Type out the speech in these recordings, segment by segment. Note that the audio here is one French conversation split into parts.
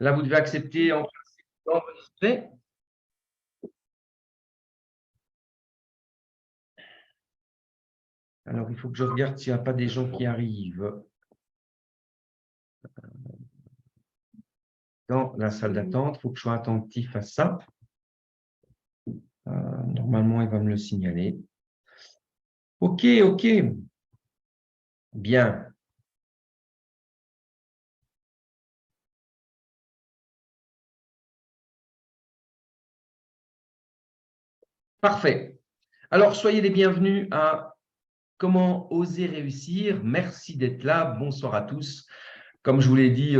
Là, vous devez accepter en principe d'enregistrer. Alors, il faut que je regarde s'il n'y a pas des gens qui arrivent dans la salle d'attente. Il faut que je sois attentif à ça. Normalement, il va me le signaler. OK, OK. Bien. Parfait. Alors, soyez les bienvenus à Comment oser réussir. Merci d'être là. Bonsoir à tous. Comme je vous l'ai dit,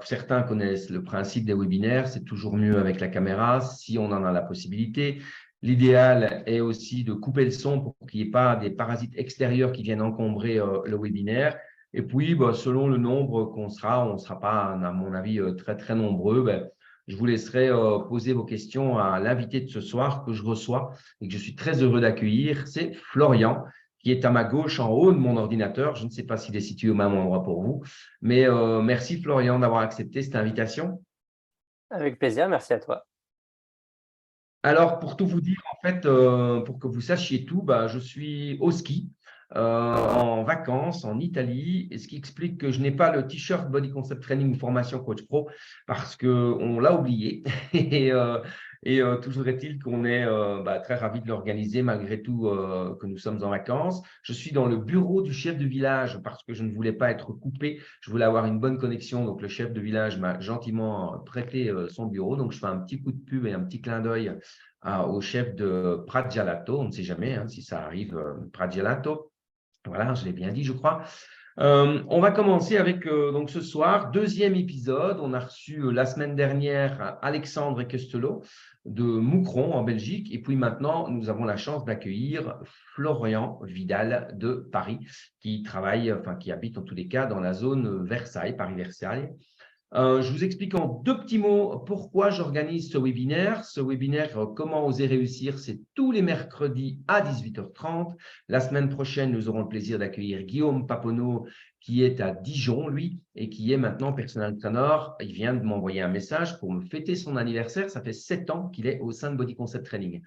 certains connaissent le principe des webinaires. C'est toujours mieux avec la caméra si on en a la possibilité. L'idéal est aussi de couper le son pour qu'il n'y ait pas des parasites extérieurs qui viennent encombrer le webinaire. Et puis, selon le nombre qu'on sera, on ne sera pas, à mon avis, très, très nombreux. Je vous laisserai poser vos questions à l'invité de ce soir que je reçois et que je suis très heureux d'accueillir. C'est Florian, qui est à ma gauche en haut de mon ordinateur. Je ne sais pas s'il est situé au même endroit pour vous, mais merci Florian d'avoir accepté cette invitation. Avec plaisir, merci à toi. Alors, pour tout vous dire, en fait, pour que vous sachiez tout, je suis au ski, en vacances en Italie, et ce qui explique que je n'ai pas le t-shirt Body Concept Training ou Formation Coach Pro parce qu'on l'a oublié. Et toujours est-il qu'on est très ravis de l'organiser malgré tout que nous sommes en vacances. Je suis dans le bureau du chef de village parce que je ne voulais pas être coupé. Je voulais avoir une bonne connexion. Donc, le chef de village m'a gentiment prêté son bureau. Donc, je fais un petit coup de pub et un petit clin d'œil au chef de Prat Gelato. On ne sait jamais si ça arrive, Prat Gelato. Voilà, je l'ai bien dit, je crois. On va commencer avec donc ce soir, deuxième épisode. On a reçu la semaine dernière Alexandre Equestelo de Moucron en Belgique. Et puis maintenant, nous avons la chance d'accueillir Florian Vidal de Paris, qui travaille, qui habite en tous les cas dans la zone Versailles, Paris-Versailles. Je vous explique en deux petits mots pourquoi j'organise ce webinaire. Ce webinaire, Comment oser réussir, c'est tous les mercredis à 18h30. La semaine prochaine, nous aurons le plaisir d'accueillir Guillaume Paponneau, qui est à Dijon, lui, et qui est maintenant personal trainer. Il vient de m'envoyer un message pour me fêter son anniversaire. Ça fait 7 ans qu'il est au sein de Body Concept Training.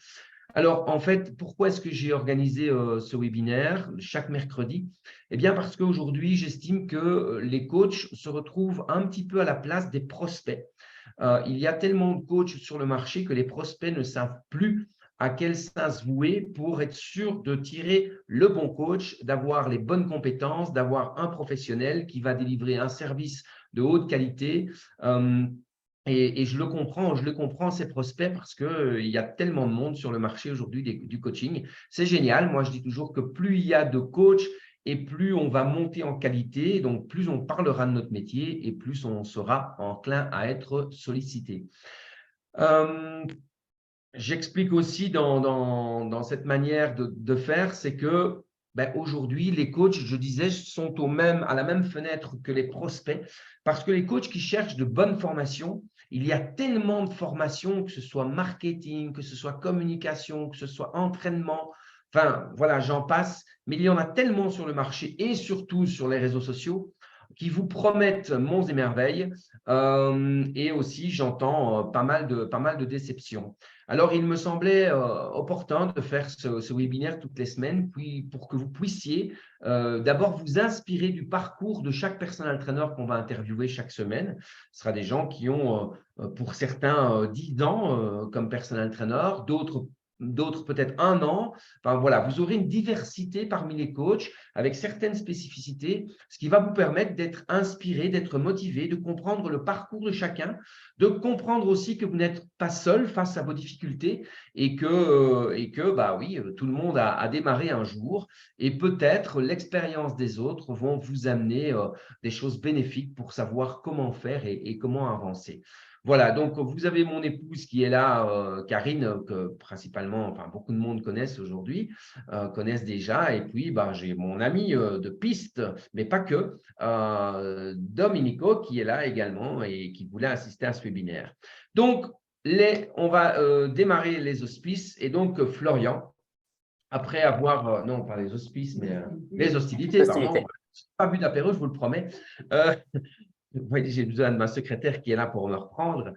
Alors, en fait, pourquoi est-ce que j'ai organisé ce webinaire chaque mercredi? Eh bien, parce qu'aujourd'hui, j'estime que les coachs se retrouvent un petit peu à la place des prospects. Il y a tellement de coachs sur le marché que les prospects ne savent plus à quel sens vouer pour être sûr de tirer le bon coach, d'avoir les bonnes compétences, d'avoir un professionnel qui va délivrer un service de haute qualité. Et je le comprends, ces prospects, parce qu'il y a tellement de monde sur le marché aujourd'hui du coaching. C'est génial. Moi, je dis toujours que plus il y a de coachs et plus on va monter en qualité, donc plus on parlera de notre métier et plus on sera enclin à être sollicité. J'explique aussi dans cette manière de faire, c'est que aujourd'hui, les coachs, je disais, sont à la même fenêtre que les prospects, parce que les coachs qui cherchent de bonnes formations, il y a tellement de formations, que ce soit marketing, que ce soit communication, que ce soit entraînement, enfin voilà, j'en passe, mais il y en a tellement sur le marché et surtout sur les réseaux sociaux qui vous promettent monts et merveilles, et aussi j'entends pas mal de déceptions. Alors, il me semblait opportun de faire ce webinaire toutes les semaines, puis pour que vous puissiez d'abord vous inspirer du parcours de chaque personal trainer qu'on va interviewer chaque semaine. Ce sera des gens qui ont, pour certains, 10 ans comme personal trainer, d'autres peut-être 1 an. Enfin, voilà, vous aurez une diversité parmi les coachs avec certaines spécificités, ce qui va vous permettre d'être inspiré, d'être motivé, de comprendre le parcours de chacun, de comprendre aussi que vous n'êtes pas seul face à vos difficultés et que oui, tout le monde a démarré un jour et peut-être l'expérience des autres vont vous amener des choses bénéfiques pour savoir comment faire et comment avancer. Voilà, donc vous avez mon épouse qui est là, Karine, que principalement, enfin beaucoup de monde connaissent aujourd'hui, connaissent déjà, et puis j'ai mon ami de piste, mais pas que, Domenico, qui est là également et qui voulait assister à ce webinaire. Donc, on va démarrer les auspices. Et donc, Florian, après avoir, non pas les auspices, mais les hostilités, pardon, Hostilité. pas bu d'apéro, je vous le promets. Euh, Oui, j'ai besoin de ma secrétaire qui est là pour me reprendre.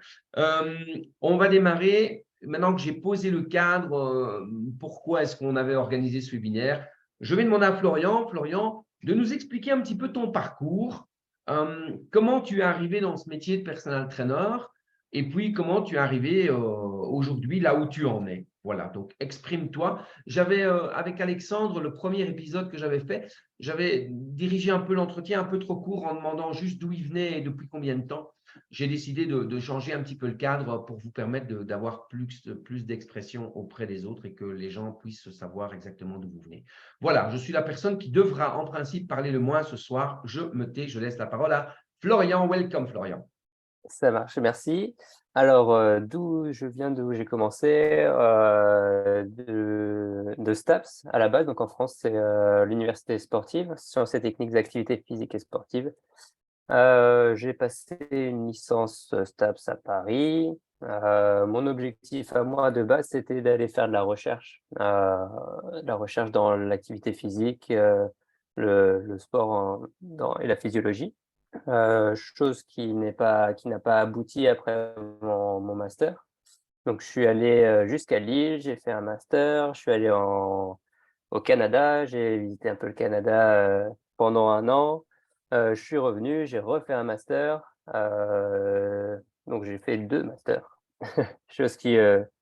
On va démarrer. Maintenant que j'ai posé le cadre, pourquoi est-ce qu'on avait organisé ce webinaire, je vais demander à Florian, Florian, de nous expliquer un petit peu ton parcours, comment tu es arrivé dans ce métier de personal trainer et puis comment tu es arrivé aujourd'hui là où tu en es. Voilà, donc exprime-toi. J'avais, avec Alexandre, le premier épisode que j'avais fait, j'avais dirigé un peu l'entretien un peu trop court en demandant juste d'où il venait et depuis combien de temps. J'ai décidé de changer un petit peu le cadre pour vous permettre d'avoir plus d'expression auprès des autres et que les gens puissent savoir exactement d'où vous venez. Voilà, je suis la personne qui devra en principe parler le moins ce soir. Je me tais, je laisse la parole à Florian. Welcome, Florian. Ça marche, merci. Alors, d'où je viens, d'où j'ai commencé, de STAPS à la base. Donc en France, c'est l'université sportive, sciences et techniques d'activité physique et sportive. J'ai passé une licence STAPS à Paris. Mon objectif à moi de base, c'était d'aller faire de la recherche dans l'activité physique, le sport et la physiologie. Chose qui n'a pas abouti après mon master. Donc je suis allé, jusqu'à Lille, j'ai fait un master, je suis allé au Canada, j'ai visité un peu le Canada, pendant 1 an. Je suis revenu, j'ai refait un master, donc j'ai fait 2 masters. Chose qui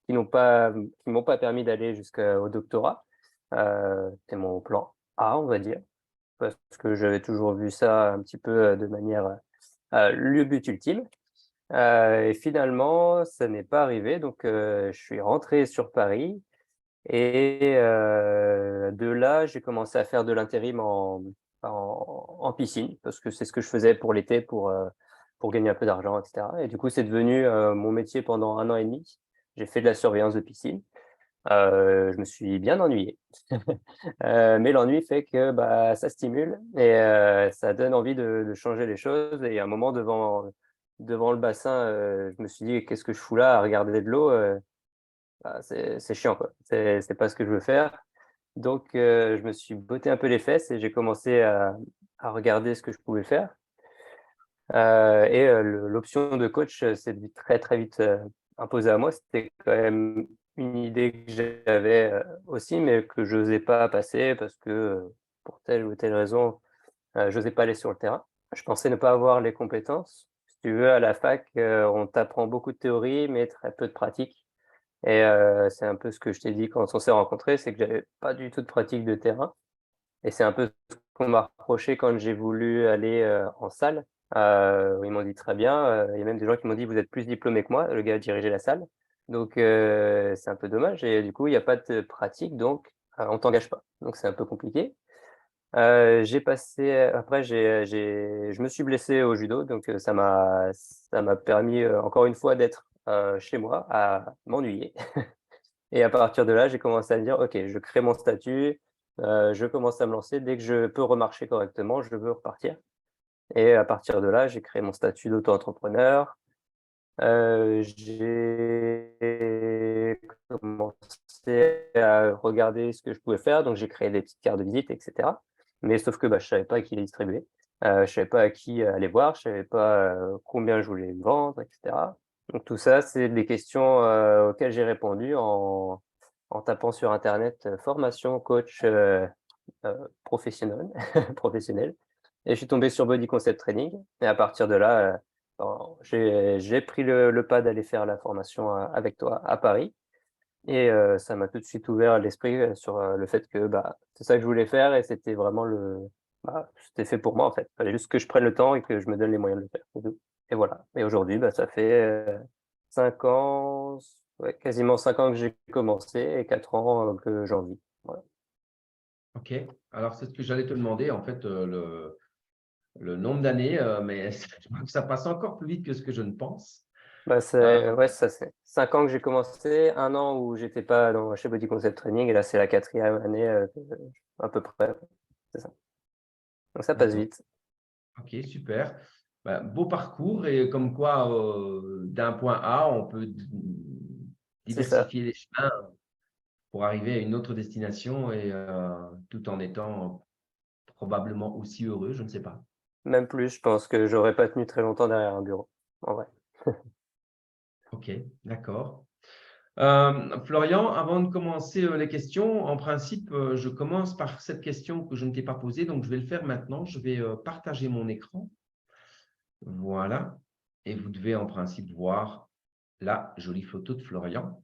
m'ont pas permis d'aller jusqu'au doctorat. C'était mon plan A, on va dire, parce que j'avais toujours vu ça un petit peu, de manière, le but ultime. Et finalement, ça n'est pas arrivé, donc je suis rentré sur Paris et de là, j'ai commencé à faire de l'intérim en piscine parce que c'est ce que je faisais pour l'été pour gagner un peu d'argent et cetera, et du coup, c'est devenu, mon métier pendant 1 an et demi. J'ai fait de la surveillance de piscine. Je me suis bien ennuyé, mais l'ennui fait que, bah, ça stimule et ça donne envie de changer les choses, et à un moment devant le bassin, je me suis dit: «Qu'est-ce que je fous là à regarder de l'eau?» Bah, c'est chiant, quoi. C'est pas ce que je veux faire. Donc je me suis botté un peu les fesses et j'ai commencé à regarder ce que je pouvais faire. Et l'option de coach, s'est très, très vite, imposée à moi. C'était quand même une idée que j'avais, aussi, mais que j'osais pas passer parce que, pour telle ou telle raison, j'osais pas aller sur le terrain. Je pensais ne pas avoir les compétences. Si tu veux, à la fac, on t'apprend beaucoup de théorie, mais très peu de pratique, et c'est un peu ce que je t'ai dit quand on s'est rencontrés, c'est que j'avais pas du tout de pratique de terrain, et c'est un peu ce qu'on m'a reproché quand j'ai voulu aller, en salle. Ils m'ont dit: «Très bien», il y a même des gens qui m'ont dit: «Vous êtes plus diplômé que moi», le gars dirigeait la salle. Donc c'est un peu dommage, et du coup, il y a pas de pratique, donc on t'engage pas. Donc c'est un peu compliqué. J'ai passé après je me suis blessé au judo, donc ça m'a permis, encore une fois d'être, chez moi à m'ennuyer. Et à partir de là, j'ai commencé à me dire: «OK, je crée mon statut, je commence à me lancer. Dès que je peux remarcher correctement, je veux repartir», et à partir de là, j'ai créé mon statut d'auto-entrepreneur. J'ai commencé à regarder ce que je pouvais faire, donc j'ai créé des petites cartes de visite et cetera. Mais sauf que, bah, je savais pas à qui les distribuer, je savais pas à qui aller voir, je savais pas, combien je voulais vendre et cetera. Donc tout ça, c'est des questions, auxquelles j'ai répondu en tapant sur internet, formation coach, professionnel professionnel, et je suis tombé sur Body Concept Training, et à partir de là, j'ai pris le pas d'aller faire la formation, avec toi à Paris, et ça m'a tout de suite ouvert l'esprit, sur, le fait que, bah, c'est ça que je voulais faire, et c'était vraiment c'était fait pour moi, en fait. Il fallait juste que je prenne le temps et que je me donne les moyens de le faire, c'est tout. Et voilà, et aujourd'hui, bah, ça fait, 5 ans, ouais, quasiment 5 ans que j'ai commencé et 4 ans, que j'en vis. Voilà. OK. Alors, c'est ce que j'allais te demander, en fait, le nombre d'années, mais je crois que ça passe encore plus vite que ce que je ne pense. Bah, Euh, c'est ouais, ça c'est 5 ans que j'ai commencé, 1 an où j'étais pas chez Body Concept Training, et là, c'est la 4e année, à peu près, c'est ça. Donc ça passe d'accord. vite. OK, super. Bah, beau parcours et comme quoi, d'un point A, on peut C'est ça. diversifier les chemins pour arriver à une autre destination et tout en étant probablement aussi heureux, je ne sais pas. Même plus, je pense que j'aurais pas tenu très longtemps derrière un bureau, en vrai. Ok, d'accord. Florian, avant de commencer les questions, en principe, je commence par cette question que je ne t'ai pas posée, donc je vais le faire maintenant. Je vais partager mon écran. Voilà. Et vous devez en principe voir la jolie photo de Florian.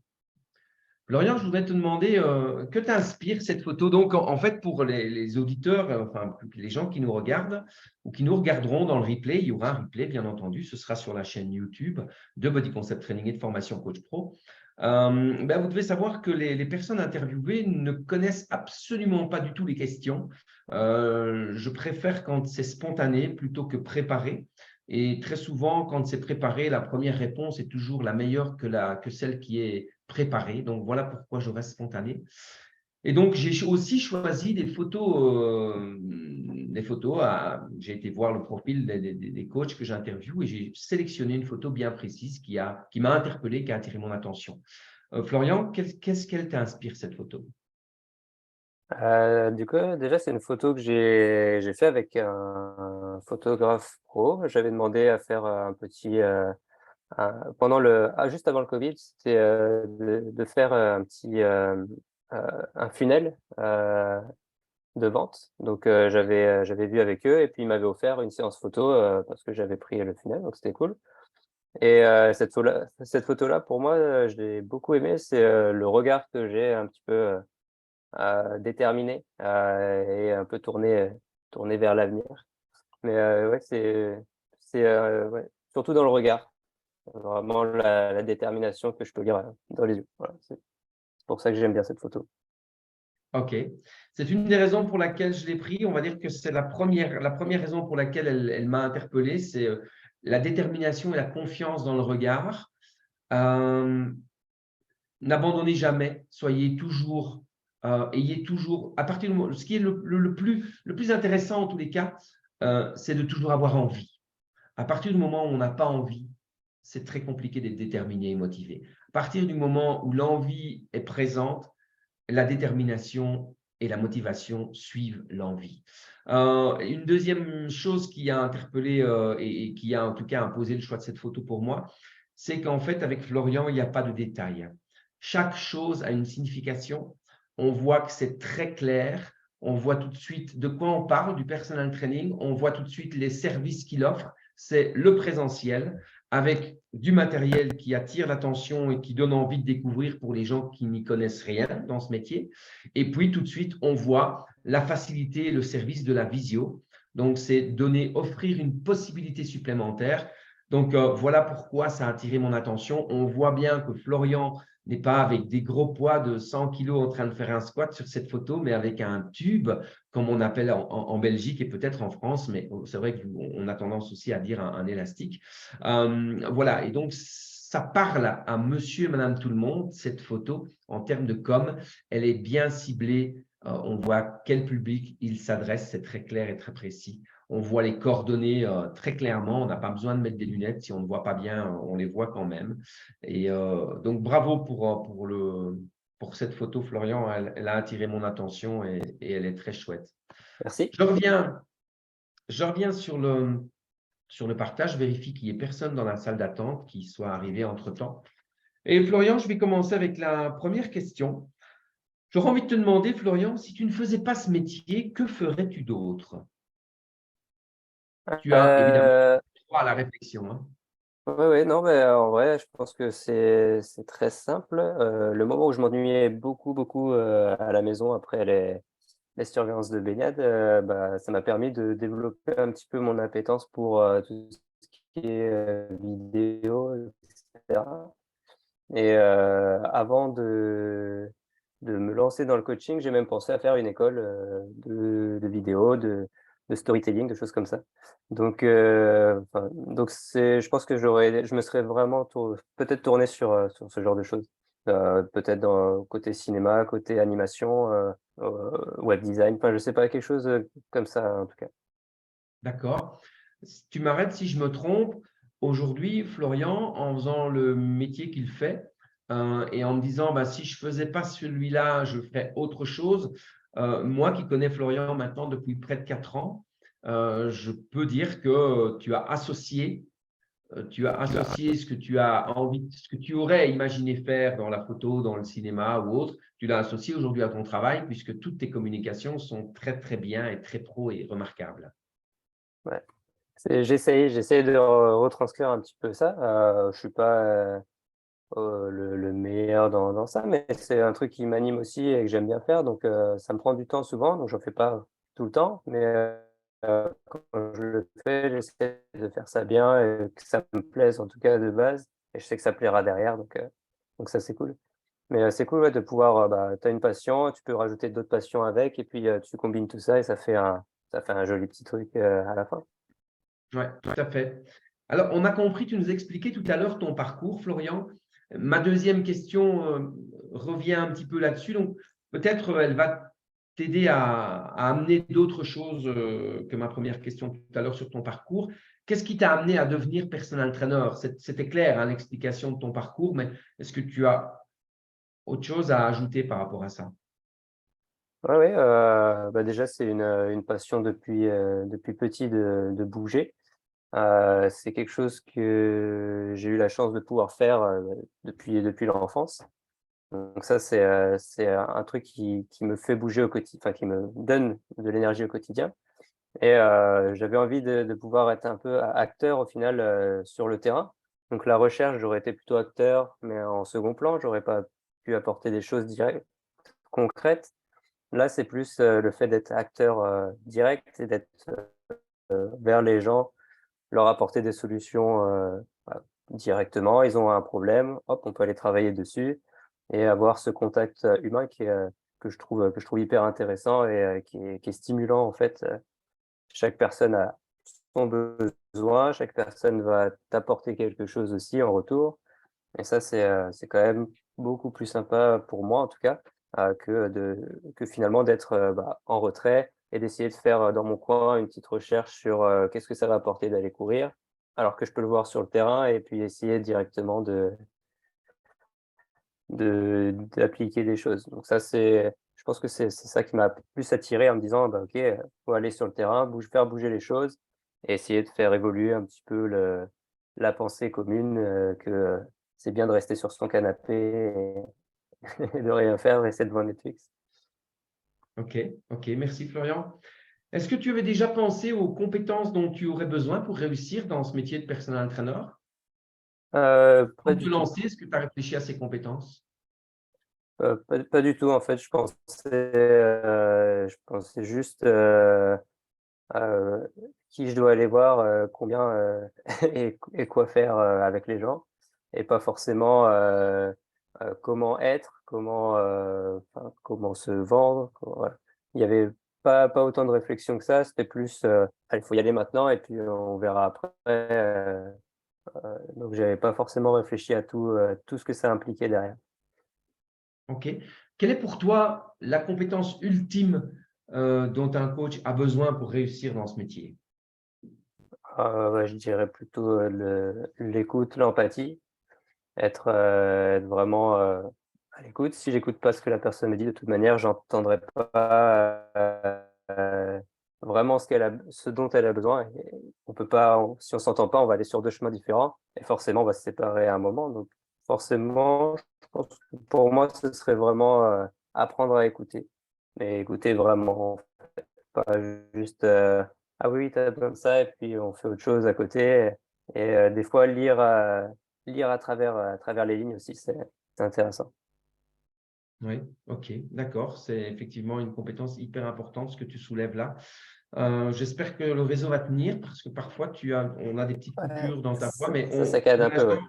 Florian, je voudrais te demander que t'inspire cette photo. Donc, en fait, pour les auditeurs, enfin, les gens qui nous regardent ou qui nous regarderont dans le replay, il y aura un replay, bien entendu. Ce sera sur la chaîne YouTube de Body Concept Training et de Formation Coach Pro. Vous devez savoir que les personnes interviewées ne connaissent absolument pas du tout les questions. Je préfère quand c'est spontané plutôt que préparé. Et très souvent, quand c'est préparé, la première réponse est toujours la meilleure que celle qui est préparée. Donc, voilà pourquoi je reste spontané. Et donc, j'ai aussi choisi des photos. J'ai été voir le profil des coachs que j'interviewe et j'ai sélectionné une photo bien précise qui m'a interpellé, qui a attiré mon attention. Florian, qu'est-ce qu'elle t'inspire, cette photo? Du coup, déjà, c'est une photo que j'ai fait avec un photographe pro. J'avais demandé à faire un petit, juste avant le Covid, c'était, de faire, un petit, un funnel, de vente. Donc, j'avais vu avec eux et puis ils m'avaient offert une séance photo, parce que j'avais pris le funnel, donc c'était cool. Et cette photo-là, pour moi, je l'ai beaucoup aimée. C'est, le regard que j'ai un petit peu, déterminé, et un peu tourné vers l'avenir. Mais, ouais, ouais, surtout dans le regard, vraiment la détermination que je peux lire, dans les yeux. Voilà, c'est pour ça que j'aime bien cette photo. Ok. C'est une des raisons pour laquelle je l'ai pris. On va dire que c'est la première raison pour laquelle elle m'a interpellé, c'est la détermination et la confiance dans le regard. Euh, N'abandonnez jamais, ayez toujours, à partir du moment, ce qui est le plus intéressant en tous les cas, c'est de toujours avoir envie. À partir du moment où on n'a pas envie, c'est très compliqué d'être déterminé et motivé. À partir du moment où l'envie est présente, la détermination et la motivation suivent l'envie. Une deuxième chose qui a interpellé et qui a en tout cas imposé le choix de cette photo pour moi, c'est qu'en fait, avec Florian, il n'y a pas de détails. Chaque chose a une signification. On voit que c'est très clair. On voit tout de suite de quoi on parle, du personal training. On voit tout de suite les services qu'il offre. C'est le présentiel avec du matériel qui attire l'attention et qui donne envie de découvrir pour les gens qui n'y connaissent rien dans ce métier. Et puis, tout de suite, on voit la facilité et le service de la visio. Donc, c'est offrir une possibilité supplémentaire. Donc, voilà pourquoi ça a attiré mon attention. On voit bien que Florian n'est pas avec des gros poids de 100 kilos en train de faire un squat sur cette photo, mais avec un tube, comme on appelle en Belgique et peut-être en France, mais c'est vrai qu'on a tendance aussi à dire un élastique. Voilà, et donc ça parle à monsieur et madame tout le monde, cette photo, en termes de com, elle est bien ciblée. On voit quel public il s'adresse, c'est très clair et très précis. On voit les coordonnées très clairement. On n'a pas besoin de mettre des lunettes. Si on ne voit pas bien, on les voit quand même. Et donc, bravo pour cette photo, Florian. Elle a attiré mon attention et elle est très chouette. Merci. Je reviens sur le partage. Je vérifie qu'il n'y ait personne dans la salle d'attente qui soit arrivé entre-temps. Et Florian, je vais commencer avec la première question. J'aurais envie de te demander, Florian, si tu ne faisais pas ce métier, que ferais-tu d'autre? Tu as évidemment Heu, droit à la réflexion, hein. ouais, ouais, non, mais en vrai, je pense que c'est très simple. Le moment où je m'ennuyais beaucoup, beaucoup, à la maison après les surveillances de baignade, ça m'a permis de développer un petit peu mon appétence pour, tout ce qui est, vidéo et cetera. Et avant de me lancer dans le coaching, j'ai même pensé à faire une école, de vidéo, de storytelling, de choses comme ça. Donc je pense que je me serais vraiment peut-être tourné sur ce genre de choses. Peut-être dans côté cinéma, côté animation, web design, enfin je sais pas, quelque chose, comme ça en tout cas. D'accord. Tu m'arrêtes si je me trompe. Aujourd'hui, Florian, en faisant le métier qu'il fait et en me disant si je ne faisais pas celui-là, je ferais autre chose. Moi qui connais Florian maintenant depuis près de 4 ans, je peux dire que tu as associé ce que tu as envie, ce que tu aurais imaginé faire dans la photo, dans le cinéma ou autre, tu l'as associé aujourd'hui à ton travail puisque toutes tes communications sont très, très bien et très pro et remarquables. Ouais. J'essaye de retranscrire un petit peu ça. Je suis pas, le meilleur dans ça, mais c'est un truc qui m'anime aussi et que j'aime bien faire, donc ça me prend du temps souvent, donc j'en fais pas tout le temps, mais quand je le fais, j'essaie de faire ça bien et que ça me plaise en tout cas de base et je sais que ça plaira derrière, donc ça c'est cool. Mais c'est cool, ouais, de pouvoir, bah, tu as une passion, tu peux rajouter d'autres passions avec et puis, tu combines tout ça et ça fait un joli petit truc, à la fin. Ouais, tout à fait. Alors, on a compris, tu nous expliquais tout à l'heure ton parcours, Florian. Ma deuxième question revient un petit peu là-dessus. Donc, peut-être elle va t'aider à amener d'autres choses que ma première question tout à l'heure sur ton parcours. Qu'est-ce qui t'a amené à devenir personal trainer? C'était clair, hein, l'explication de ton parcours, mais est-ce que tu as autre chose à ajouter par rapport à ça? Ouais, ouais, bah, déjà c'est une passion depuis petit de bouger. C'est quelque chose que j'ai eu la chance de pouvoir faire, depuis l'enfance. Donc ça, c'est un truc qui me fait bouger au quotidien, enfin qui me donne de l'énergie au quotidien et j'avais envie de pouvoir être un peu acteur au final, sur le terrain. Donc la recherche, j'aurais été plutôt acteur, mais en second plan, j'aurais pas pu apporter des choses directes, concrètes. Là, c'est plus, le fait d'être acteur, direct et d'être, vers les gens, leur apporter des solutions, bah, directement. Ils ont un problème, hop, on peut aller travailler dessus et avoir ce contact, humain que je trouve hyper intéressant et qui est stimulant en fait. Chaque personne a son besoin, chaque personne va t'apporter quelque chose aussi en retour et ça c'est quand même beaucoup plus sympa pour moi en tout cas, que finalement d'être, bah, en retrait et d'essayer de faire, dans mon coin une petite recherche sur, qu'est-ce que ça va apporter d'aller courir? Alors que je peux le voir sur le terrain et puis essayer directement d'appliquer des choses. Donc ça je pense que c'est ça qui m'a plus attiré en me disant: «Bah, OK, faut aller sur le terrain, faire bouger les choses et essayer de faire évoluer un petit peu la pensée commune, que, c'est bien de rester sur son canapé et de rien faire, rester devant Netflix». Ok, ok, merci Florian. Est-ce que tu avais déjà pensé aux compétences dont tu aurais besoin pour réussir dans ce métier de personal trainer? Pas Avant de te du tout. lancer, est-ce que tu as réfléchi à ces compétences? Pas du tout en fait, je pensais juste, qui je dois aller voir, combien, et quoi faire, avec les gens et pas forcément, comment être, enfin, comment se vendre, voilà. Il y avait pas autant de réflexion que ça, c'était plus, «Allez, il faut y aller maintenant et puis on verra après», donc j'avais pas forcément réfléchi à tout ce que ça impliquait derrière. Ok. Quelle est pour toi la compétence ultime dont un coach a besoin pour réussir dans ce métier? Ouais, je dirais plutôt, l'écoute, l'empathie. Être vraiment, à l'écoute. Si j'écoute pas ce que la personne me dit, de toute manière, j'entendrai pas, vraiment ce dont elle a besoin et on peut pas si on s'entend pas, on va aller sur 2 chemins différents et forcément, on va se séparer à un moment donc forcément, je pense que pour moi, ce serait vraiment, apprendre à écouter, mais écouter vraiment, pas juste, «Ah oui, tu as besoin de ça» et puis on fait autre chose à côté et des fois lire à travers les lignes aussi, c'est intéressant. Oui, ok, d'accord. C'est effectivement une compétence hyper importante ce que tu soulèves là. J'espère que le réseau va tenir parce que parfois on a des petites Ouais, coupures dans ta voix, mais ça saccade pour un peu, l'instant,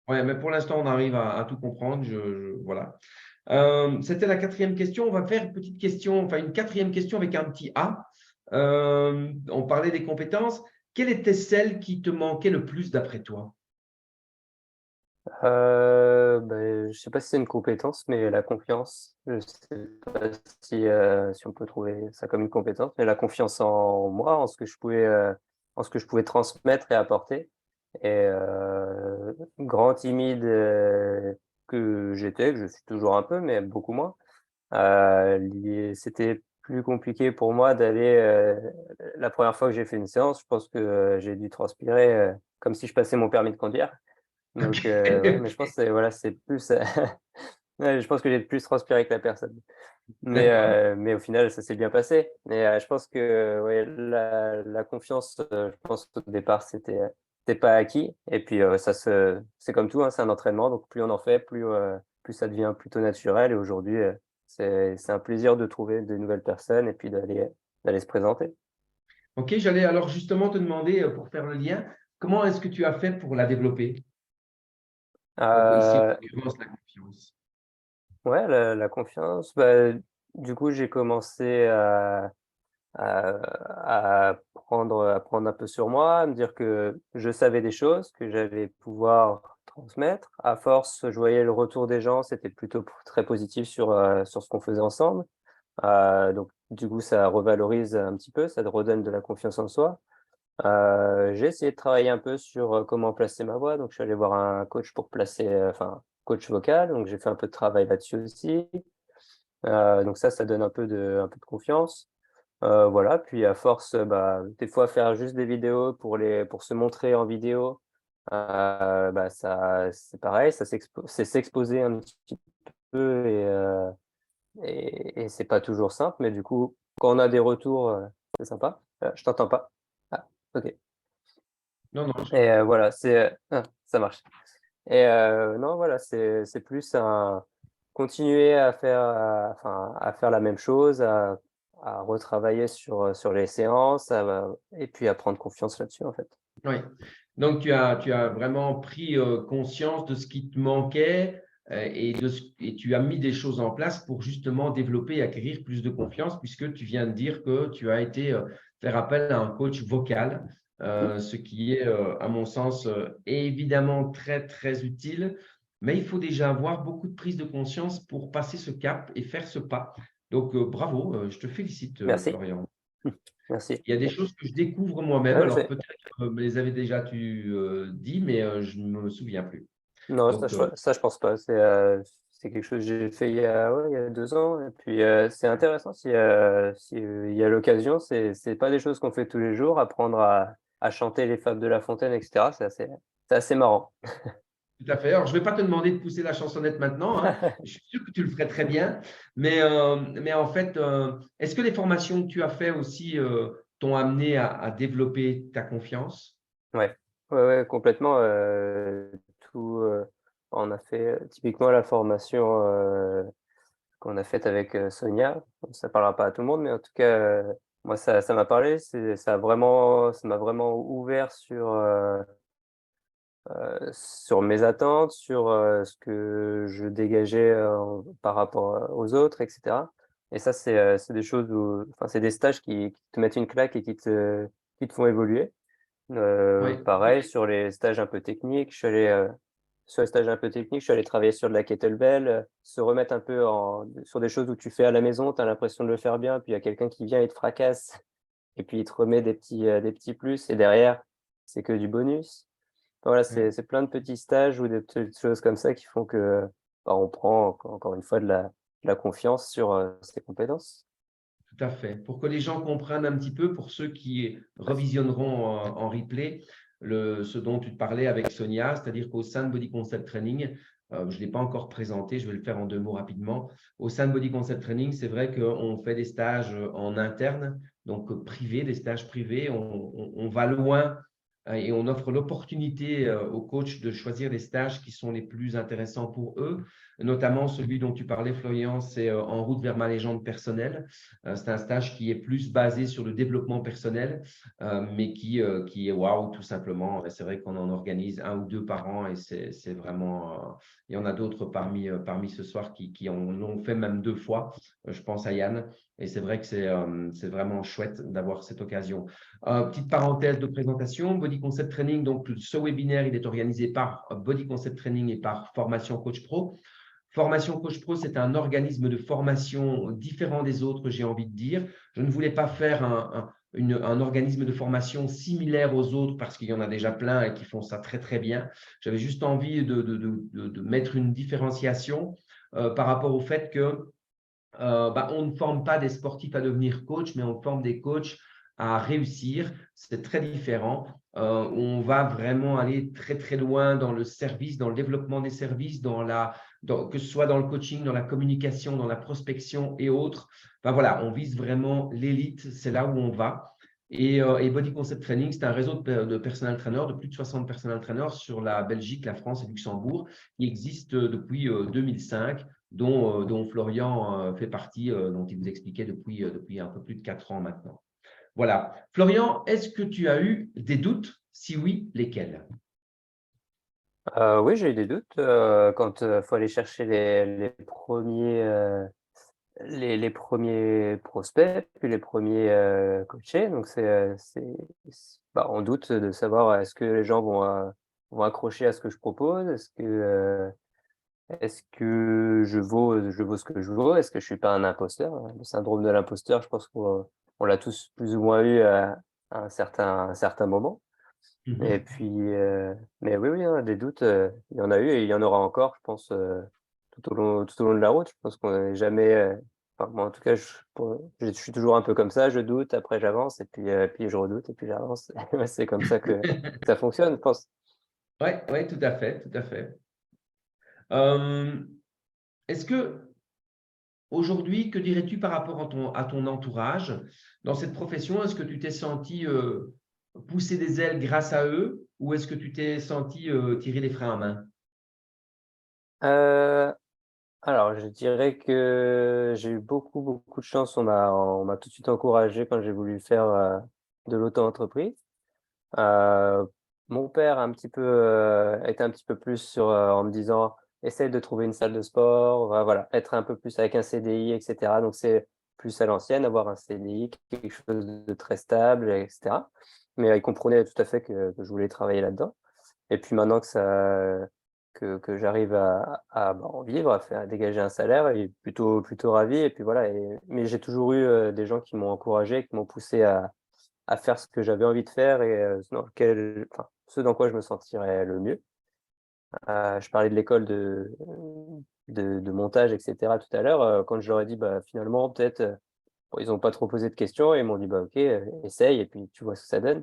ouais. ouais, mais pour l'instant, on arrive à tout comprendre. Voilà. C'était la quatrième question. On va faire une petite question, enfin une quatrième question avec un petit A. On parlait des compétences. Quelle était celle qui te manquait le plus d'après toi? Je sais pas si c'est une compétence, mais la confiance, je sais pas si on peut trouver ça comme une compétence, mais la confiance en moi, en ce que je pouvais transmettre et apporter et grand timide, que j'étais, que je suis toujours un peu, mais beaucoup moins, c'était plus compliqué pour moi d'aller, la première fois que j'ai fait une séance, je pense que, j'ai dû transpirer, comme si je passais mon permis de conduire. Ok, Donc ouais, mais je ok, pense que voilà, c'est plus, ouais, je pense que j'ai plus transpiré que la personne. d'accord. Mais au final, ça s'est bien passé. Je pense que, ouais, la confiance, je pense qu'au départ, c'était pas acquis et puis, c'est comme tout, hein, c'est un entraînement, donc plus on en fait, plus ça devient plutôt naturel et aujourd'hui, c'est un plaisir de trouver de nouvelles personnes et puis d'aller se présenter. Ok, j'allais alors justement te demander, pour faire le lien, comment est-ce que tu as fait pour la développer? Donc ici, en Heu l'occurrence, la confiance. Ouais, la confiance, bah, du coup, j'ai commencé à prendre un peu sur moi, à me dire que je savais des choses, que j'allais pouvoir transmettre. À force, je voyais le retour des gens, c'était plutôt très positif sur ce qu'on faisait ensemble. Donc du coup, ça revalorise un petit peu, ça te redonne de la confiance en soi. J'ai essayé de travailler un peu sur, comment placer ma voix, donc je suis allé voir un coach pour placer, enfin, coach vocal, donc j'ai fait un peu de travail là-dessus aussi. Donc ça donne un peu de confiance. Voilà, puis à force, bah, des fois faire juste des vidéos pour se montrer en vidéo, bah, ça c'est pareil, c'est s'exposer un petit peu et c'est pas toujours simple, mais du coup, quand on a des retours, c'est sympa. Je t'entends pas. Ah, OK. Non, non, Voilà, ça marche. Non, voilà, c'est plus un continuer à faire, enfin, à faire la même chose, à retravailler sur les séances, et puis à prendre confiance là-dessus, en fait. oui. Donc tu as vraiment pris, conscience de ce qui te manquait, et tu as mis des choses en place pour justement développer et acquérir plus de confiance puisque tu viens de dire que tu as été, faire appel à un coach vocal, Mmh. ce qui est, à mon sens, évidemment très, très utile. Mais il faut déjà avoir beaucoup de prise de conscience pour passer ce cap et faire ce pas. Donc, bravo, je te félicite, Merci. Florian. Merci. Il y a des choses que je découvre moi-même, Ouais, alors peut-être que me les avais déjà dit, mais je ne me souviens plus. non, Donc, ça, je pense pas. C'est quelque chose que j'ai fait il y a 2 ans et puis, c'est intéressant si il y a l'occasion. C'est pas des choses qu'on fait tous les jours. Apprendre à chanter les fables de La Fontaine et cetera, c'est assez marrant. tout à fait. Alors, je ne vais pas te demander de pousser la chansonnette maintenant, hein. Je suis sûr que tu le ferais très bien. Mais en fait, est-ce que les formations que tu as fait aussi t'ont amené à développer ta confiance? Ouais. Ouais, ouais, complètement, tout, on a fait, typiquement la formation, qu'on a faite avec, Sonia. Ça parlera pas à tout le monde, mais en tout cas, moi ça m'a parlé. Ça m'a vraiment ouvert sur mes attentes, sur, ce que je dégageais, par rapport, aux autres et cetera et ça, c'est des choses enfin, c'est des stages qui te mettent une claque et qui te font évoluer. Oui, Pareil sur les stages un peu techniques, sur les stages un peu techniques, je suis allé travailler sur de la kettlebell, se remettre un peu sur des choses où tu fais à la maison, tu as l'impression de le faire bien, puis il y a quelqu'un qui vient et te fracasse et puis il te remet des petits plus et derrière, c'est que du bonus. Voilà, oui. c'est plein de petits stages ou des petites choses comme ça qui font que, bah, on prend encore une fois de la confiance sur, ses compétences. Tout à fait. Pour que les gens comprennent un petit peu, pour ceux qui revisionneront en replay, ce dont tu te parlais avec Sonia, c'est-à-dire qu'au sein de Body Concept Training, je ne l'ai pas encore présenté, je vais le faire en 2 mots rapidement. Au sein de Body Concept Training, c'est vrai qu'on fait des stages en interne, donc privés, des stages privés. On va loin, et on offre l'opportunité aux coachs de choisir les stages qui sont les plus intéressants pour eux, notamment celui dont tu parlais, Florian, c'est En route vers ma légende personnelle. C'est un stage qui est plus basé sur le développement personnel, mais qui est waouh, tout simplement. Et c'est vrai qu'on en organise 1 ou 2 par an et c'est vraiment. Il y en a d'autres parmi ce soir qui en ont fait même 2 fois. Je pense à Yann. Et c'est vrai que c'est vraiment chouette d'avoir cette occasion. Petite parenthèse de présentation, Body Concept Training. Donc, ce webinaire, il est organisé par Body Concept Training et par Formation Coach Pro. Formation Coach Pro, c'est un organisme de formation différent des autres, j'ai envie de dire. Je ne voulais pas faire un organisme de formation similaire aux autres parce qu'il y en a déjà plein et qui font ça très, très bien. J'avais juste envie de mettre une différenciation par rapport au fait que on ne forme pas des sportifs à devenir coach, mais on forme des coachs à réussir. C'est très différent. On va vraiment aller très, très loin dans le service, dans le développement des services, que ce soit dans le coaching, dans la communication, dans la prospection et autres. Enfin, voilà, on vise vraiment l'élite. C'est là où on va. Et Body Concept Training, c'est un réseau de personal trainers, de plus de 60 personal trainers sur la Belgique, la France et Luxembourg, qui existe depuis 2005, dont Florian fait partie, dont il vous expliquait depuis un peu plus de 4 ans maintenant. Voilà. Florian, est-ce que tu as eu des doutes? Si oui, lesquels? Oui, j'ai eu des doutes quand il faut aller chercher les premiers prospects, puis les premiers coachés. Donc, on doute de savoir est-ce que les gens vont accrocher à ce que je propose? Est-ce que je vaux ce que je vaux? Est-ce que je suis pas un imposteur? Le syndrome de l'imposteur, je pense qu'on l'a tous plus ou moins eu à un certain moment. Et Mhm. puis, mais oui, oui, hein, des doutes, il y en a eu et il y en aura encore, je pense, tout au long de la route. Je pense qu'on n'est jamais, enfin, moi, en tout cas, je suis toujours un peu comme ça, je doute, après j'avance et puis je redoute et puis j'avance. Ouais, c'est comme ça que ça fonctionne, je pense. Oui, ouais, tout à fait, tout à fait. Euh, Est-ce que aujourd'hui, que dirais-tu par rapport à ton entourage dans cette profession? Est-ce que tu t'es senti pousser des ailes grâce à eux ou est-ce que tu t'es senti tirer les freins à main? Heu, alors je dirais que j'ai eu beaucoup, beaucoup de chance. On m'a tout de suite encouragé quand j'ai voulu faire, de l'auto-entreprise. Heu, Mon père a un petit peu, était un petit peu plus en me disant: «Essaye de trouver une salle de sport», voilà, être un peu plus avec un CDI et cetera. Donc c'est plus à l'ancienne, avoir un CDI, quelque chose de très stable et cetera. Mais il comprenait tout à fait que je voulais travailler là-dedans. Et puis maintenant que j'arrive en vivre, à dégager un salaire, il est plutôt ravi et puis voilà. Mais j'ai toujours eu, des gens qui m'ont encouragé, qui m'ont poussé à faire ce que j'avais envie de faire et ce dans quoi je me sentirais le mieux. Je parlais de l'école de montage et cetera tout à l'heure, quand je leur ai dit: «Bah, finalement peut-être», bon, ils ont pas trop posé de questions et ils m'ont dit: «Bah, OK, essaye et puis tu vois ce que ça donne».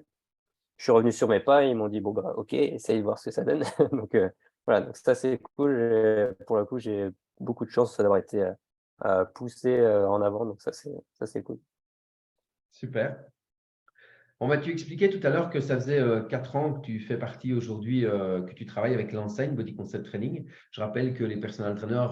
Je suis revenu sur mes pas et ils m'ont dit: «Bon, bah, OK, essaye de voir ce que ça donne». Donc voilà, donc ça c'est cool. Pour le coup, j'ai beaucoup de chance d'avoir été, poussé, en avant, donc ça c'est cool. Super. Tu expliquais tout à l'heure que ça faisait 4 ans que tu fais partie aujourd'hui, que tu travailles avec l'enseigne Body Concept Training. Je rappelle que les personal trainers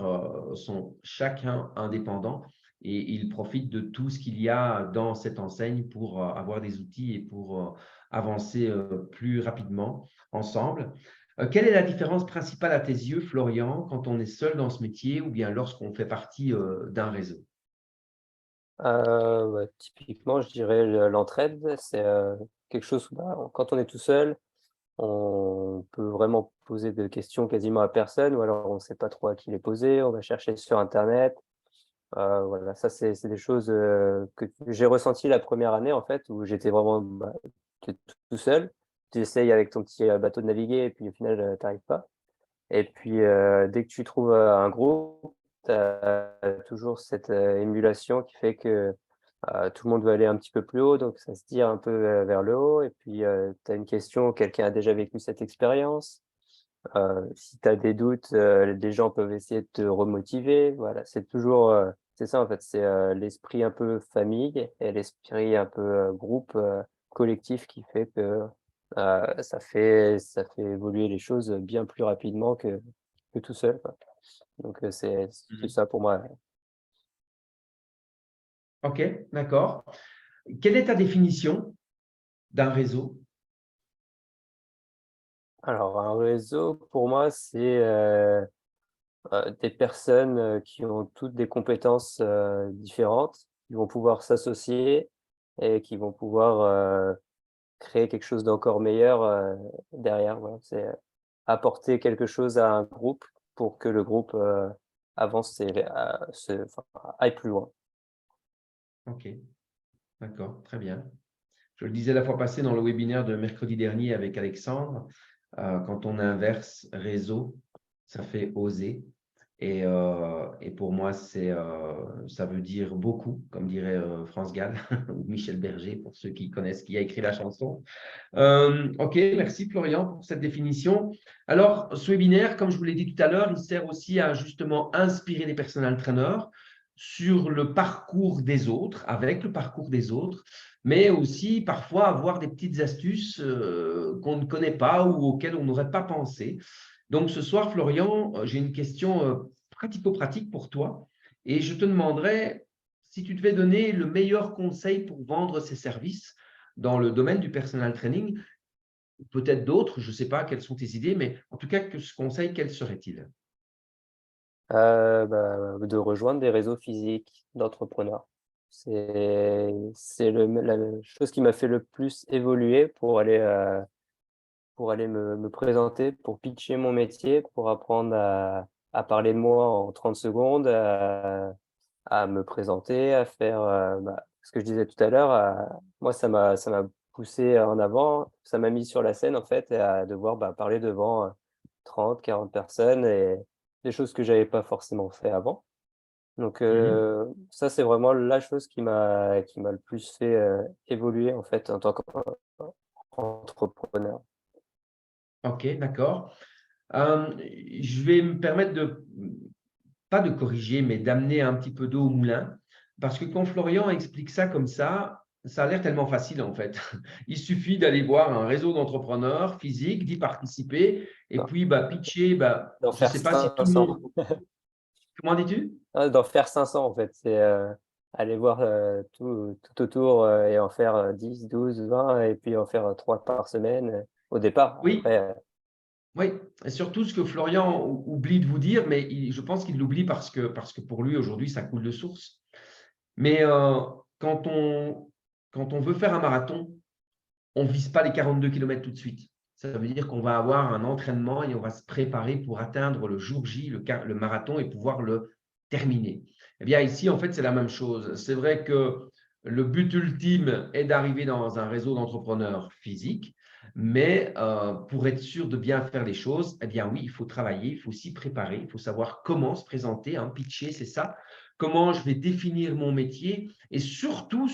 sont chacun indépendants et ils profitent de tout ce qu'il y a dans cette enseigne pour avoir des outils et pour avancer plus rapidement ensemble. Quelle est la différence principale à tes yeux, Florian, quand on est seul dans ce métier ou bien lorsqu'on fait partie d'un réseau? Bah, typiquement, je dirais l'entraide, c'est, quelque chose, quand on est tout seul, on peut vraiment poser de questions quasiment à personne ou alors on ne sait pas trop à qui les poser, on va chercher sur internet. Voilà, ça c'est des choses, que j'ai ressenties la première année en fait, où j'étais vraiment, tu es tout seul. Tu essayes avec ton petit, bateau de naviguer et puis au final, tu arrives pas. Et puis, dès que tu trouves, un groupe, tu as toujours cette, émulation qui fait que, tout le monde veut aller un petit peu plus haut, donc ça se tire un peu, vers le haut et puis, tu as une question, quelqu'un a déjà vécu cette expérience. Si tu as des doutes, des gens peuvent essayer de te remotiver. Voilà, c'est ça en fait, c'est, l'esprit un peu famille et l'esprit un peu, groupe, collectif qui fait que, ça fait évoluer les choses bien plus rapidement que tout seul, quoi. Donc, c'est Mhm. ça pour moi. Ok, d'accord. Quelle est ta définition d'un réseau? Alors un réseau pour moi, c'est, des personnes, qui ont toutes des compétences, différentes, qui vont pouvoir s'associer et qui vont pouvoir, créer quelque chose d'encore meilleur, derrière. Voilà, c'est, apporter quelque chose à un groupe pour que le groupe, avance et aille plus loin. Ok, d'accord, très bien. Je le disais la fois passée dans le webinaire de mercredi dernier avec Alexandre, quand on inverse réseau, ça fait oser. Et pour moi, ça veut dire beaucoup, comme dirait France Gall ou Michel Berger, pour ceux qui connaissent, qui a écrit la chanson. OK, merci Florian pour cette définition. Alors, ce webinaire, comme je vous l'ai dit tout à l'heure, il sert aussi à justement inspirer les personal trainers sur le parcours des autres, avec le parcours des autres, mais aussi parfois avoir des petites astuces qu'on ne connaît pas ou auxquelles on n'aurait pas pensé. Donc, ce soir, Florian, j'ai une question pratico-pratique pour toi et je te demanderais si tu devais donner le meilleur conseil pour vendre ces services dans le domaine du personal training, peut-être d'autres, je ne sais pas quelles sont tes idées, mais en tout cas, que ce conseil, quel serait-il? De rejoindre des réseaux physiques d'entrepreneurs. C'est la chose qui m'a fait le plus évoluer pour aller me présenter, pour pitcher mon métier, pour apprendre à parler de moi en 30 secondes, à me présenter, à faire, ce que je disais tout à l'heure, moi ça m'a poussé en avant, ça m'a mis sur la scène en fait et à devoir, parler devant, 30-40 personnes et des choses que j'avais pas forcément fait avant. Donc Mhm. ça c'est vraiment la chose qui m'a le plus fait, évoluer en fait en tant qu'entrepreneur. OK, d'accord. Je vais me permettre pas de corriger, mais d'amener un petit peu d'eau au moulin, parce que quand Florian explique ça comme ça a l'air tellement facile en fait. Il suffit d'aller voir un réseau d'entrepreneurs physiques, d'y participer, et puis pitcher, D'en je ne faire sais pas si tout le 500. monde… Comment dis-tu? D'en faire 500 en fait, c'est, aller voir, tout autour, et en faire, 10, 12, 20 et puis en faire, 3 par semaine, au départ. Oui, Après, oui, et surtout ce que Florian oublie de vous dire, mais je pense qu'il l'oublie parce que pour lui, aujourd'hui, ça coule de source. Mais quand on veut faire un marathon, on ne vise pas les 42 kilomètres tout de suite. Ça veut dire qu'on va avoir un entraînement et on va se préparer pour atteindre le jour J, le marathon et pouvoir le terminer. Eh bien, ici, en fait, c'est la même chose. C'est vrai que le but ultime est d'arriver dans un réseau d'entrepreneurs physiques, mais pour être sûr de bien faire les choses, eh bien oui, il faut travailler, il faut s'y préparer, il faut savoir comment se présenter, pitcher, c'est ça. Comment je vais définir mon métier et surtout,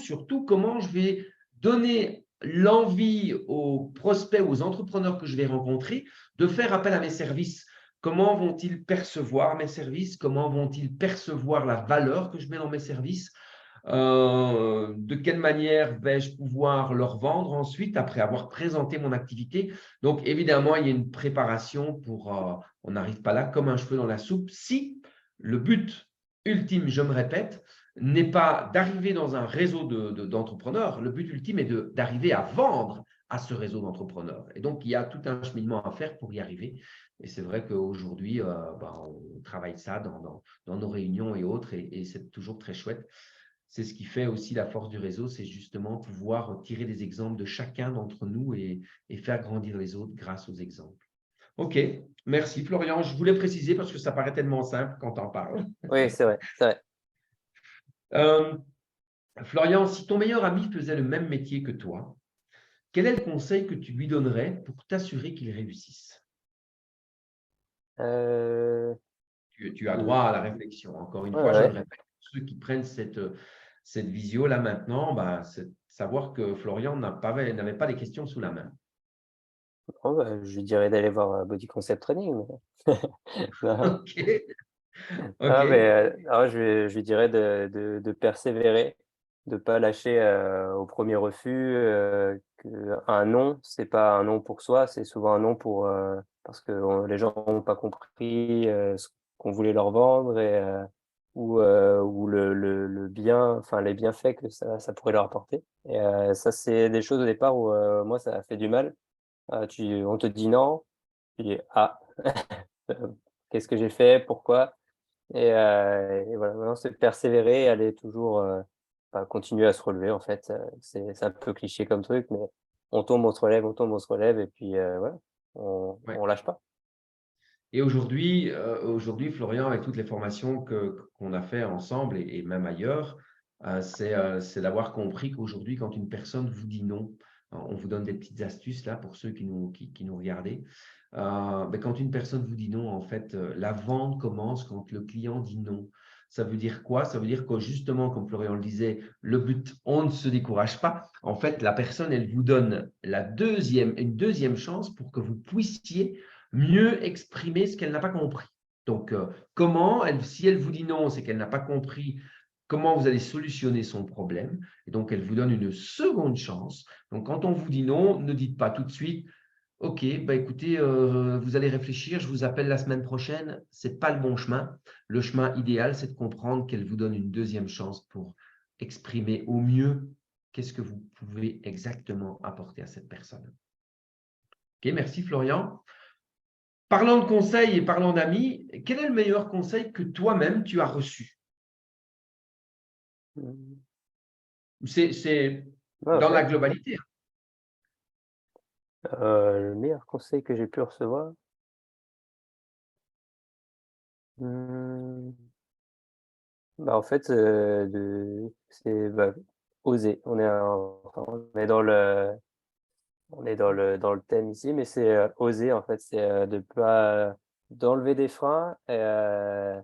comment je vais donner l'envie aux prospects, aux entrepreneurs que je vais rencontrer de faire appel à mes services. Comment vont-ils percevoir mes services? Comment vont-ils percevoir la valeur que je mets dans mes services? De quelle manière vais-je pouvoir leur vendre ensuite après avoir présenté mon activité? Donc, évidemment, il y a une préparation on n'arrive pas là comme un cheveu dans la soupe. Si le but ultime, je me répète, n'est pas d'arriver dans un réseau d'entrepreneurs, le but ultime est d'arriver à vendre à ce réseau d'entrepreneurs. Et donc, il y a tout un cheminement à faire pour y arriver. Et c'est vrai qu'aujourd'hui, on travaille ça dans nos réunions et autres, et c'est toujours très chouette. C'est ce qui fait aussi la force du réseau, c'est justement pouvoir tirer des exemples de chacun d'entre nous et faire grandir les autres grâce aux exemples. OK, merci Florian. Je voulais préciser parce que ça paraît tellement simple quand on parle. oui, c'est vrai, c'est vrai. Euh, Florian, si ton meilleur ami faisait le même métier que toi, quel est le conseil que tu lui donnerais pour t'assurer qu'il réussisse? Heu, Tu as droit mmh, à la réflexion. Encore une ouais, fois, je le ouais. répète, ceux qui prennent cette visio-là maintenant, c'est de savoir que Florian n'avait pas les questions sous la main. Oh, je lui dirais d'aller voir, Body Concept Training, mais non. OK, Ah OK. mais, non, je lui dirais de persévérer, de pas lâcher, au premier refus, qu'un non, c'est pas un non pour soi, c'est souvent un non parce que les gens n'ont pas compris, ce qu'on voulait leur vendre ou le bien, enfin les bienfaits que ça pourrait leur apporter et ça, c'est des choses au départ où, moi, ça a fait du mal. On te dit non, tu dis: «Ah, qu'est-ce que j'ai fait? Pourquoi?» et voilà, maintenant c'est de persévérer et aller toujours, continuer à se relever en fait, c'est un peu cliché comme truc, mais on tombe, on se relève, on tombe, on se relève et puis, voilà, Ouais. on lâche pas. Et aujourd'hui, Florian, avec toutes les formations qu'on a fait ensemble et même ailleurs, c'est d'avoir compris qu'aujourd'hui, quand une personne vous dit non, on vous donne des petites astuces là pour ceux qui nous regardaient. Quand une personne vous dit non, en fait, la vente commence quand le client dit non. Ça veut dire quoi? Ça veut dire que justement, comme Florian le disait, le but, on ne se décourage pas. En fait, la personne, elle vous donne une deuxième chance pour que vous puissiez mieux exprimer ce qu'elle n'a pas compris. Donc, si elle vous dit non, c'est qu'elle n'a pas compris comment vous allez solutionner son problème. Et donc, elle vous donne une seconde chance. Donc, quand on vous dit non, ne dites pas tout de suite, OK, écoutez, vous allez réfléchir, je vous appelle la semaine prochaine. Ce n'est pas le bon chemin. Le chemin idéal, c'est de comprendre qu'elle vous donne une deuxième chance pour exprimer au mieux qu'est-ce que vous pouvez exactement apporter à cette personne. OK, merci Florian. Parlant de conseils et parlant d'amis, quel est le meilleur conseil que toi-même tu as reçu? C'est dans la Ouais. globalité. Le meilleur conseil que j'ai pu recevoir, en fait, oser. On est dans le thème ici, mais c'est, oser en fait, c'est, de pas d'enlever des freins et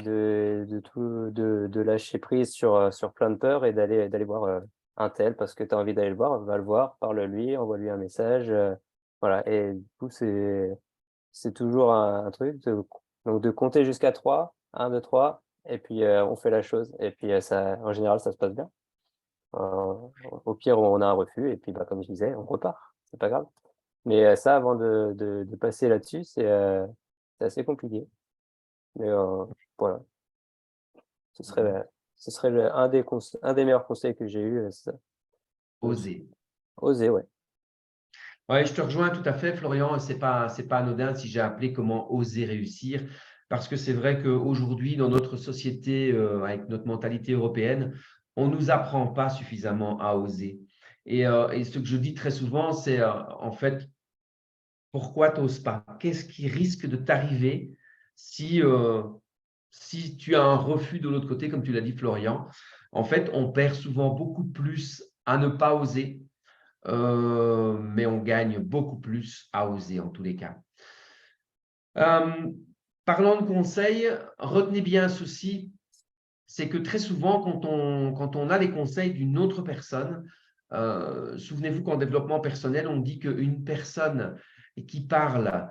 de lâcher prise sur plein de peurs et d'aller voir, un tel parce que tu as envie d'aller le voir, va le voir, parle-lui, envoie-lui un message, voilà et du coup, c'est toujours un truc de compter jusqu'à 3, 1, 2, 3 et puis, on fait la chose et puis, ça en général, ça se passe bien. Au pire, on a un refus et puis, comme je disais, on repart, c'est pas grave. Mais, ça avant de passer là-dessus, c'est assez compliqué. Mais, voilà, ce serait, ce serait un des meilleurs conseils que j'ai eu, c'est ça. Oser. Oser, ouais. Ouais, je te rejoins tout à fait, Florian. C'est pas anodin si j'ai appelé comment oser réussir. Parce que c'est vrai qu'aujourd'hui, dans notre société, avec notre mentalité européenne, on ne nous apprend pas suffisamment à oser. Et ce que je dis très souvent, c'est en fait, pourquoi tu n'oses pas? Qu'est-ce qui risque de t'arriver si tu as un refus de l'autre côté, comme tu l'as dit, Florian? En fait, on perd souvent beaucoup plus à ne pas oser, mais on gagne beaucoup plus à oser en tous les cas. Parlant de conseils, retenez bien ceci, c'est que très souvent, quand on a les conseils d'une autre personne, souvenez-vous qu'en développement personnel, on dit qu'une personne qui parle,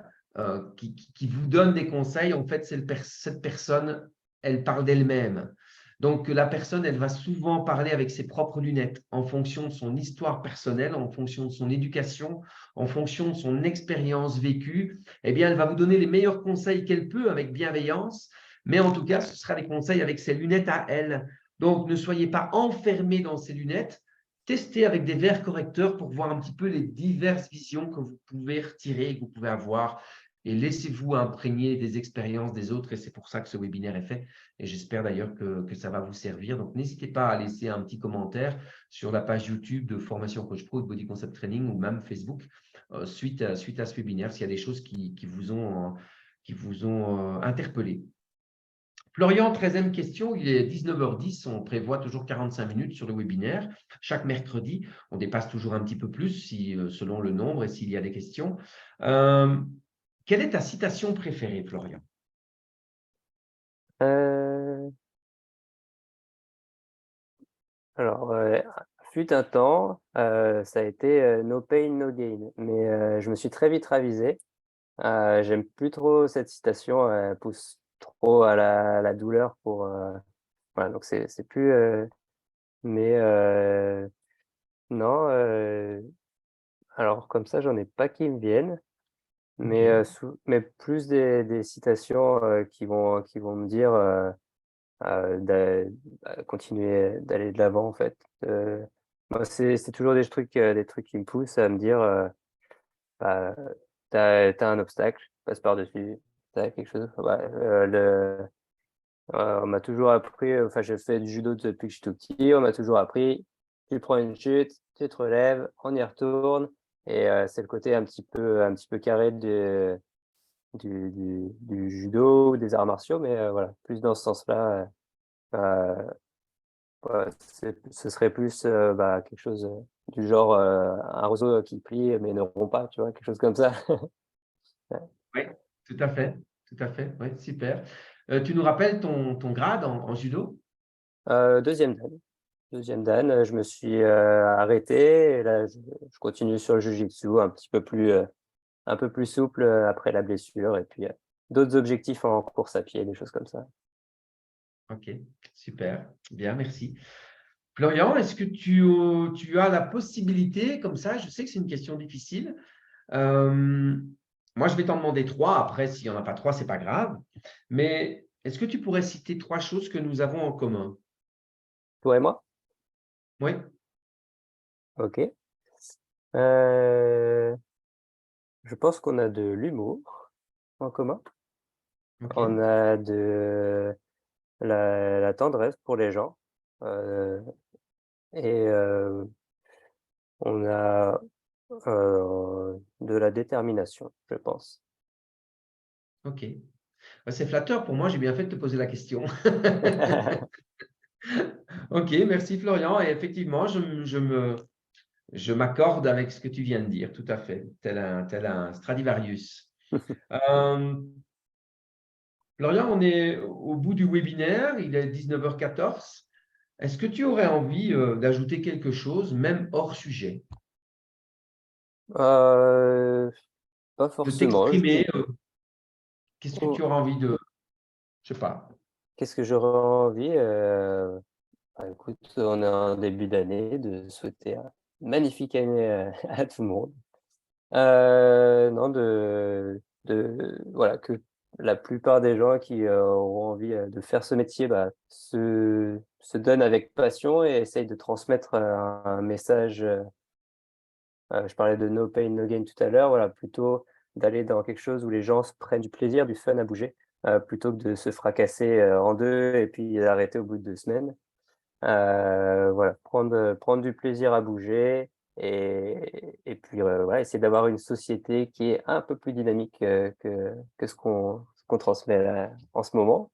qui vous donne des conseils, en fait, cette personne, elle parle d'elle-même. Donc, la personne, elle va souvent parler avec ses propres lunettes en fonction de son histoire personnelle, en fonction de son éducation, en fonction de son expérience vécue. Eh bien, elle va vous donner les meilleurs conseils qu'elle peut avec bienveillance, mais en tout cas, ce sera des conseils avec ses lunettes à elle. Donc, ne soyez pas enfermés dans ces lunettes. Testez avec des verres correcteurs pour voir un petit peu les diverses visions que vous pouvez retirer, que vous pouvez avoir. Et laissez-vous imprégner des expériences des autres. Et c'est pour ça que ce webinaire est fait. Et j'espère d'ailleurs que ça va vous servir. Donc, n'hésitez pas à laisser un petit commentaire sur la page YouTube de Formation Coach Pro, de Body Concept Training ou même Facebook suite à ce webinaire, s'il y a des choses qui vous ont interpellé. Florian, 13e question, il est 19h10, on prévoit toujours 45 minutes sur le webinaire. Chaque mercredi, on dépasse toujours un petit peu plus selon le nombre et s'il y a des questions. Quelle est ta citation préférée, Florian? Heu, alors, fut un temps, ça a été, «No pain, no gain», mais, je me suis très vite ravisé. J'aime plus trop cette citation, elle pousse trop à la douleur pour, voilà donc c'est plus, mais, non, alors comme ça, j'en ai pas qui me viennent, Ok, mais plus des citations, qui vont me dire, continuer d'aller de l'avant en fait. Moi c'est toujours des trucs qui me poussent à me dire, bah, tu un obstacle, passe par-dessus. Tu as quelque chose ouais, on m'a toujours appris, enfin j'ai fait du judo depuis que je suis tout petit, on m'a toujours appris: «Tu prends une chute, tu te relèves, on y retourne» et c'est le côté un petit peu carré du judo ou des arts martiaux, mais voilà, plus dans ce sens-là, ouais, ce serait plus, quelque chose, du genre, un roseau qui plie mais ne rompt pas, tu vois? Quelque chose comme ça. Oui, tout à fait. Tout à fait. Oui, super. Tu nous rappelles ton grade en judo? Deuxième dan. Deuxième dan, je me suis arrêté et là, je continue sur le jiu-jitsu un peu plus souple après la blessure et puis d'autres objectifs en course à pied, des choses comme ça. Ok, super. Bien, merci. Florian, est-ce que tu as la possibilité, comme ça, je sais que c'est une question difficile. euh, Moi, je vais t'en demander trois. Après, s'il n'y en a pas trois, c'est pas grave. Mais est-ce que tu pourrais citer trois choses que nous avons en commun? Toi et moi? Oui, OK. Heu, je pense qu'on a de l'humour en commun. ok, On a de la tendresse pour les gens, heu et on a, de la détermination, je pense. ok. C'est flatteur pour moi, j'ai bien fait de te poser la question. Ok, merci Florian. Et effectivement, je m'accorde avec ce que tu viens de dire, tout à fait, tel un Stradivarius. Euh, Florian, on est au bout du webinaire, il est 19h14. Est-ce que tu aurais envie d'ajouter quelque chose, même hors sujet, Heu, pas de forcément, je t'exprimer? dis Qu'est-ce que tu oh, auras envie de, je sais pas. qu'est-ce que j'aurais envie? Bah, écoute, on est en début d'année, de souhaiter un magnifique année, à tout le monde. Non, voilà, que la plupart des gens qui, auront envie, de faire ce métier, bah, se donnent avec passion et essayent de transmettre, un message, je parlais de no pain, no gain tout à l'heure, voilà, plutôt d'aller dans quelque chose où les gens se prennent du plaisir, du fun à bouger, plutôt que de se fracasser, en 2 et puis d'arrêter au bout de 2 semaines. Voilà, prendre du plaisir à bouger et puis, voilà, essayer d'avoir une société qui est un peu plus dynamique, que ce qu'on transmet là, en ce moment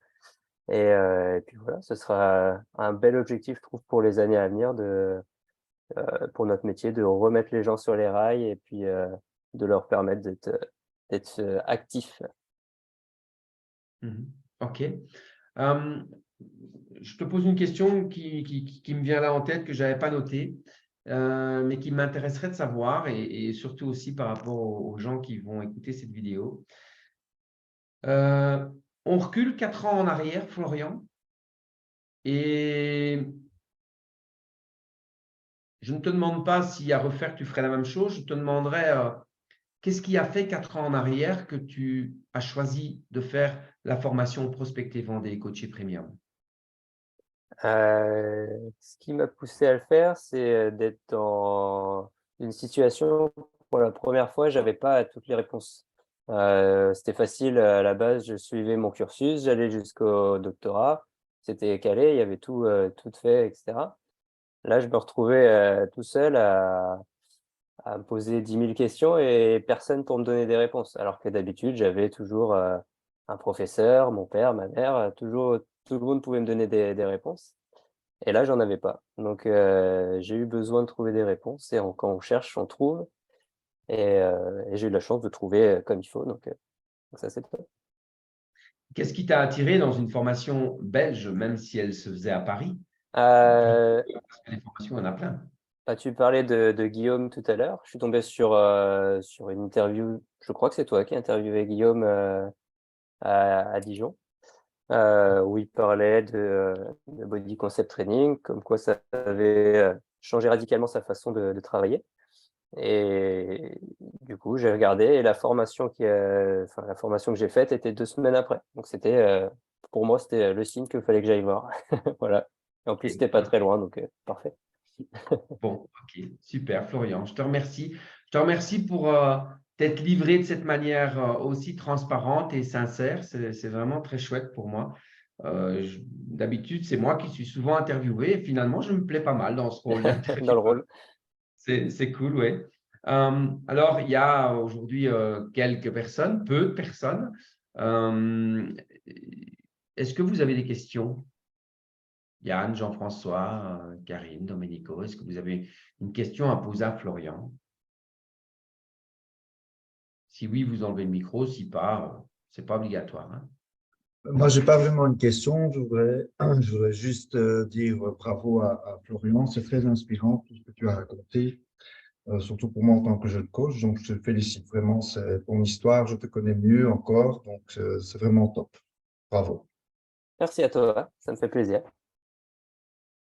et puis voilà, ce sera un bel objectif, je trouve, pour les années à venir pour notre métier, de remettre les gens sur les rails et puis, de leur permettre d'être actifs. Mhm. Ok. Euh, je te pose une question qui me vient là en tête, que je n'avais pas notée, mais qui m'intéresserait de savoir, et surtout aussi par rapport aux gens qui vont écouter cette vidéo. Euh, on recule 4 ans en arrière, Florian, et je ne te demande pas si à refaire, tu ferais la même chose. Je te demanderais, qu'est-ce qui a fait 4 ans en arrière que tu as choisi de faire la formation Prospecter, Vendée et Coacher Premium? Ce qui m'a poussé à le faire, c'est, d'être dans une situation où pour la première fois, j'avais pas toutes les réponses. C'était facile, à la base, je suivais mon cursus, j'allais jusqu'au doctorat, c'était calé, il y avait tout de fait et cetera. Là, je me retrouvais, tout seul à me poser 10 000 questions et personne pour me donner des réponses. Alors que d'habitude, j'avais toujours, un professeur, mon père, ma mère, toujours tout le monde pouvait me donner des réponses. Et là, j'en avais pas. Donc, j'ai eu besoin de trouver des réponses et quand on cherche, on trouve et j'ai eu la chance de trouver, comme il faut donc ça, c'est top. Qu'est-ce qui t'a attiré dans une formation belge, même si elle se faisait à Paris? Plutôt Heu, parce que les formations, il y en a plein. tu parlais de Guillaume tout à l'heure. Je suis tombé sur une interview, je crois que c'est toi qui as interviewé Guillaume, à Dijon, où il parlait de body concept training, comme quoi ça avait, changé radicalement sa façon de travailler. Et du coup, j'ai regardé et la formation que j'ai faite était 2 semaines après. Donc c'était, pour moi, c'était, le signe qu'il fallait que j'aille voir. Voilà. Et en plus, Ok, c'était pas très ok. loin, donc parfait. Bon, ok, super, Florian. Je te remercie. Je te remercie pour t'être livré de cette manière aussi transparente et sincère. C'est vraiment très chouette pour moi. D'habitude, c'est moi qui suis souvent interviewé et finalement, je me plais pas mal dans ce rôle Dans le d'intervieweur. rôle. C'est cool, oui. Alors, il y a aujourd'hui quelques personnes, peu de personnes. Euh, Est-ce que vous avez des questions? Yann, Jean-François, Karine, Domenico, est-ce que vous avez une question à poser à Florian? Si oui, vous enlevez le micro. Si pas, ce n'est pas obligatoire, hein. Moi, j'ai pas vraiment une question. Je voudrais juste dire bravo à Florian. C'est très inspirant tout ce que tu as raconté, surtout pour moi en tant que jeune coach. Donc, je te félicite vraiment. C'est ton histoire. Je te connais mieux encore. Donc, c'est vraiment top. Bravo. Merci à toi, ça me fait plaisir.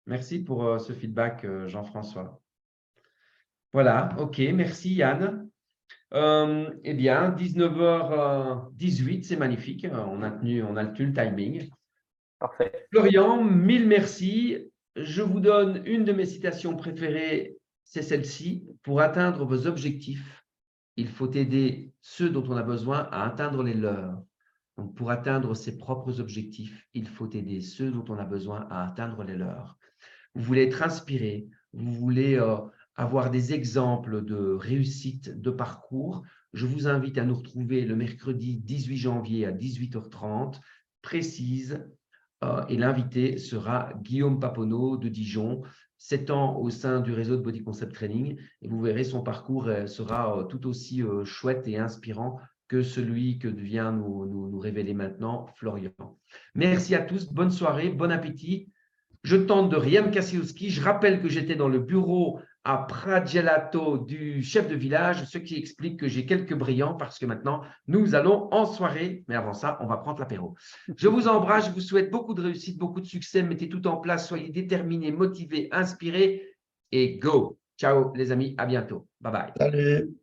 Merci pour ce feedback, Jean-François. Voilà, OK. Merci, Yann. Eh bien, 19h18, c'est magnifique. On a tenu le timing. Parfait. Florian, mille merci. Je vous donne une de mes citations préférées, c'est celle-ci. Pour atteindre vos objectifs, il faut aider ceux dont on a besoin à atteindre les leurs. Donc, pour atteindre ses propres objectifs, il faut aider ceux dont on a besoin à atteindre les leurs. Vous voulez être inspiré, vous voulez avoir des exemples de réussite de parcours, je vous invite à nous retrouver le mercredi 18 janvier à 18h30, précise, et l'invité sera Guillaume Paponneau de Dijon, 7 ans au sein du réseau de Body Concept Training, et vous verrez son parcours sera tout aussi chouette et inspirant que celui que vient nous révéler maintenant Florian. Merci à tous, bonne soirée, bon appétit. Je tente de rien me casser au ski. Je rappelle que j'étais dans le bureau à Pragelato du chef de village, ce qui explique que j'ai quelques brillants parce que maintenant, nous allons en soirée. Mais avant ça, on va prendre l'apéro. Je vous embrasse, je vous souhaite beaucoup de réussite, beaucoup de succès. Mettez tout en place, soyez déterminés, motivés, inspirés et go. Ciao les amis, à bientôt. Bye bye. Salut.